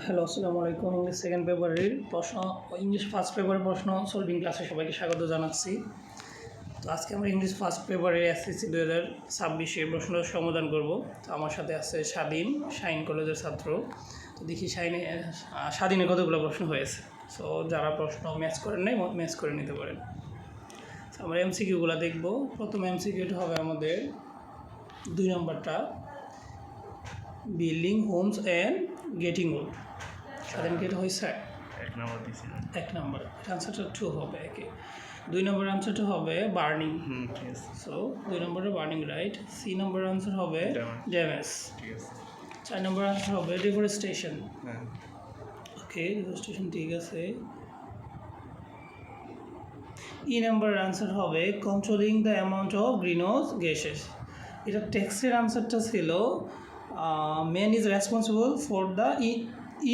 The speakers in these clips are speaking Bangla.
হ্যালো, আসসালামু আলাইকুম। ইংলিশ সেকেন্ড পেপারের প্রশ্ন, ইংলিশ ফার্স্ট পেপারের প্রশ্ন সলভিং ক্লাসে সবাইকে স্বাগত জানাচ্ছি। তো আজকে আমরা ইংলিশ ফার্স্ট পেপারে এসএসসি 2026 প্রশ্নের সমাধান করব। তো আমার সাথে আছে শাহিন কলেজের ছাত্র। তো দেখি স্বাধীনের কতগুলো প্রশ্ন হয়েছে। সো যারা প্রশ্ন ম্যাচ করেন নাই ম্যাচ করে নিতে পারেন। তো আমরা এমসিকিউগুলো দেখব। প্রথম এমসিকিউটা হবে আমাদের 2 নম্বরটা, building Holmes and getting old. স্বাধীন কি এটা হয়েছে? এক নম্বর আনসারটা 2 হবে। একে 2 নম্বর আনসারটা হবে বার্নিং। সো 2 নম্বরে বার্নিং রাইট। সি নম্বর আনসার হবে ড্যামেজ। 4 নম্বর আনসার হবে ডিফরেস্টেশন। ওকে, ডিফরেস্টেশন ঠিক আছে। ই নাম্বার আনসার হবে controlling the amount of greenhouse gases. এটা টেক্সটের আনসারটা ছিল man is responsible for the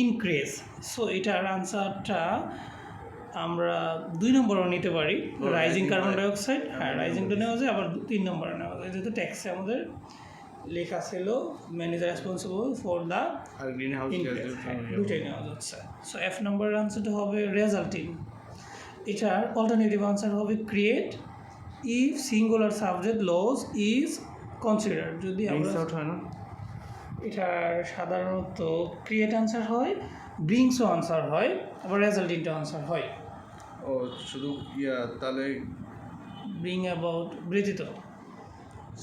increase. So এটার আনসারটা আমরা 2 নম্বরও নিতে পারি, রাইজিং কার্বন ডাইঅক্সাইড। হ্যাঁ, রাইজিংটা নেওয়া যায়, আবার 3 নম্বরে নেওয়া যায়, যেহেতু ট্যাক্সে আমাদের লেখা ছিল man is responsible for the increase, দুটাই নেওয়া যাচ্ছে। সো এফ নম্বরের আনসারটা হবে রেজাল্টিং। এটার অল্টারনেটিভ আনসার হবে create if singular subject loss is consider. যদি আমরা এটার সাধারণত ক্রিয়েট আনসার হয়, ব্রিংসও আনসার হয়, আবার রেজাল্টিংটা আনসার হয়। ও শুধু তাহলে ব্রিং অ্যাবাউট ব্যতীত।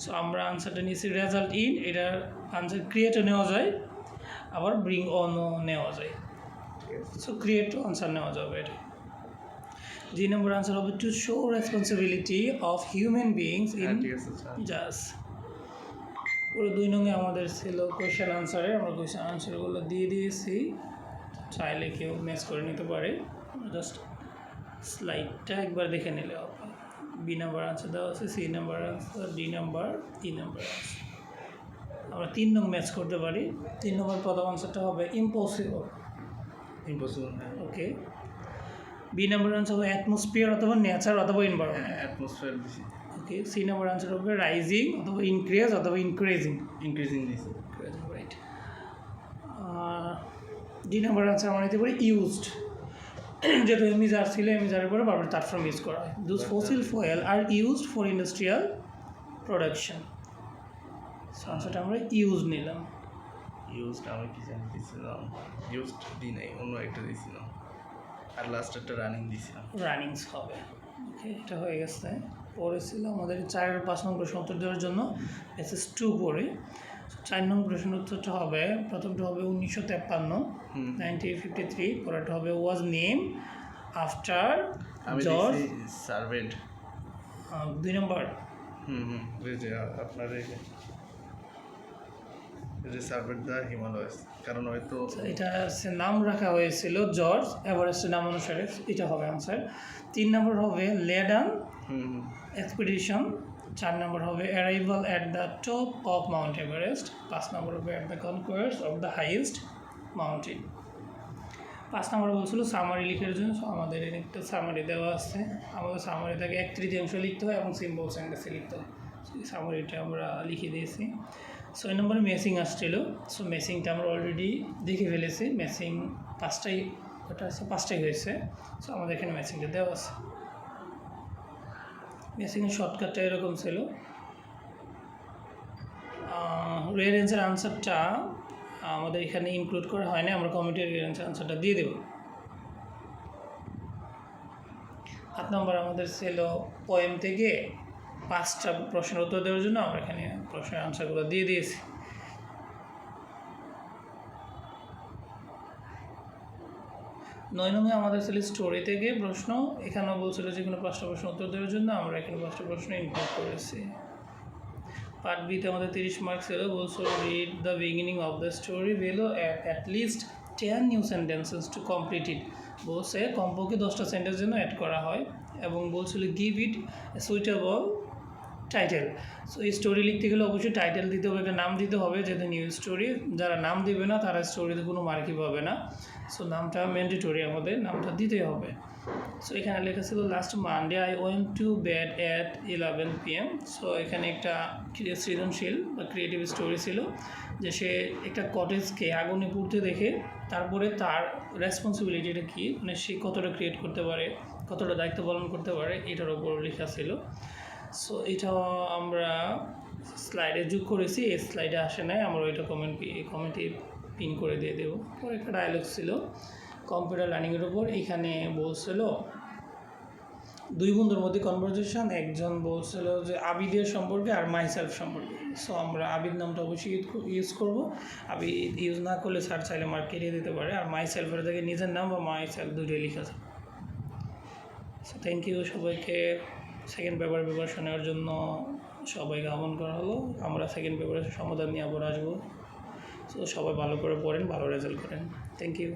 সো আমরা আনসারটা নিয়েছি রেজাল্ট ইন। এটার আনসার ক্রিয়েটও নেওয়া যায়, আবার ব্রিং অনও নেওয়া যায়। সো ক্রিয়েট আনসার নেওয়া যাবে এটা। জি নম্বর আনসার হবে to show responsibility of human beings in just. পুরো 2 নঙ্গে আমাদের ছিল কোয়েশ্চেন আনসারে, আমরা কোয়েশ্চেন আনসারগুলো দিয়ে দিয়েছি, চাইলে কেউ ম্যাচ করে নিতে পারে। জাস্ট স্লাইডটা একবার দেখে নিলে হবে। বি নাম্বার আনসার দেওয়া আছে, C number answer, D number, E number answer. আমরা 3 নং ম্যাচ করতে পারি। 3 নম্বর প্রথম আনসারটা হবে ইম্পসিবল। ওকে। বি নাম্বার আনসার হবে অ্যাটমসফিয়ার অথবা নেচার অথবা এনভায়রনমেন্ট। অ্যাটমসফিয়ার ওকে। সি নাম্বার আনসার হবে রাইজিং অথবা ইনক্রিজ অথবা increasing. Right. D number answer আমরা নিতে পারি ইউজড, যেহেতু এমিজার ছিল, এমিজারের পরে বারবার তার ফ্রম ইউজ করা হয়। Those fossil fuel are used for industrial production. So আনসারটা আমরা ইউজ নিলাম। ইউজড আমি কি জানি দিয়েছিলাম, ইউজড দি নাই, অন্য একটা দিয়েছিলাম, আর লাস্ট একটা রানিং দিয়েছিলাম। রানিংস হবে। ওকে, এটা হয়ে গেছে। পরে ছিল আমাদের 4 আর 5 নং প্রশ্ন উত্তর দেওয়ার জন্য SS2 পড়ে। 4 নং প্রশ্ন উত্তরটা হবে, প্রথমটা হবে 1953, 1953। পরেরটা হবে ওয়াজ নেম আফটার জর্জ সার্ভেন্ট। 2 নম্বর আপনার সার্ভেন্ট দ্য হিমালয়াস, কারণ হয়তো এটা নাম রাখা হয়েছিল জর্জ এভারেস্টের নাম অনুসারে, এটা হবে আনসার। 3 নম্বর হবে লেডান এক্সপিডিশন। 4 নম্বর হবে arrival at the top of Mount Everest. 5 নম্বর হবে at the conquest of the highest mountain. 5 নম্বর বলছিল সামারি লিখার জন্য। আমাদের একটা সামারি দেওয়া আছে, আমাদের সামারি থেকে 1/3 লিখতে হয় এবং সিম্বল সেন্টেন্সে লিখতে হয়। সামারিটা আমরা লিখে দিয়েছি। 6 নম্বরে মেসিং আসছিল। সো মেসিংটা আমরা অলরেডি দেখে ফেলেছি। মেসিং 5টাই, ওটা আছে 5টাই হয়েছে। সো আমাদের এখানে মেসিংটা দেওয়া আছে। মেসিংয়ের শর্টকাটটা এরকম ছিল। রেঞ্জের আনসারটা আমাদের এখানে ইনক্লুড করা হয় না, আমরা কমিটির রেঞ্জের আনসারটা দিয়ে দেব। 7 নম্বর আমাদের ছিল পোয়েম থেকে 5টা প্রশ্নের উত্তর দেওয়ার জন্য, আমরা এখানে প্রশ্নের আনসারগুলো দিয়ে দিয়েছি। 9 নঙ্গে আমাদের ছিল স্টোরি থেকে প্রশ্ন, এখানেও বলছিল যে কোনো 5টা প্রশ্ন উত্তর দেওয়ার জন্য, আমরা এখানে 5টা প্রশ্ন ইনক্লুড করেছি। পার্ট বিতে আমাদের 30 মার্ক ছিল, বলছিল read the beginning of the story below at least 10 new sentences to complete it. বলছে কমপক্ষে 10টা সেন্টেন্স যেন অ্যাড করা হয়, এবং বলছিল give it a suitable title. So এই স্টোরি লিখতে গেলে অবশ্যই টাইটেল দিতে হবে, একটা নাম দিতে হবে, যেহেতু নিউ স্টোরি। যারা নাম দেবে না তারা স্টোরিতে কোনো মার্কই পাবে না। সো নামটা ম্যান্ডেটরি, আমাদের নামটা দিতেই হবে। সো এখানে লেখা ছিল last Monday I went to bed at 11 PM। So এখানে একটা সৃজনশীল বা ক্রিয়েটিভ স্টোরি ছিল যে সে একটা কটেজকে আগুনে পুড়তে দেখে তারপরে তার রেসপন্সিবিলিটিটা কী, মানে সে কতটা ক্রিয়েট করতে পারে, কতটা দায়িত্ব পালন করতে পারে, এটার উপর লেখা ছিল। সো এটাও আমরা স্লাইডে যোগ করেছি, এই স্লাইডে আসে নাই, আমরা ওইটা কমেন্টে পিন করে দিয়ে দেবো। পরে একটা ডায়লগ ছিল কম্পিউটার লার্নিংয়ের উপর। এখানে বলছিল দুই বন্ধুর মধ্যে কনভারসেশন, একজন বলছিল যে আবিদের সম্পর্কে আর মাইসেলফ সম্পর্কে। সো আমরা আবিদ নামটা অবশ্যই ইউজ করব, আবিদ ইউজ না করলে স্যার চাইলে মার্ক কেটে দিতে পারে। আর মাইসেলফের জায়গায় নিজের নাম বা মাইসেলফ দুটোই লেখা আছে। সো থ্যাংক ইউ সবাইকে। সেকেন্ড পেপার প্রিপারেশন নেওয়ার জন্য সবাইকে আহ্বান করা হলো। আমরা সেকেন্ড পেপারের সমাধান নিয়ে আবার আসবো। সো সবাই ভালো করে পড়েন, ভালো রেজাল্ট করেন। Thank you.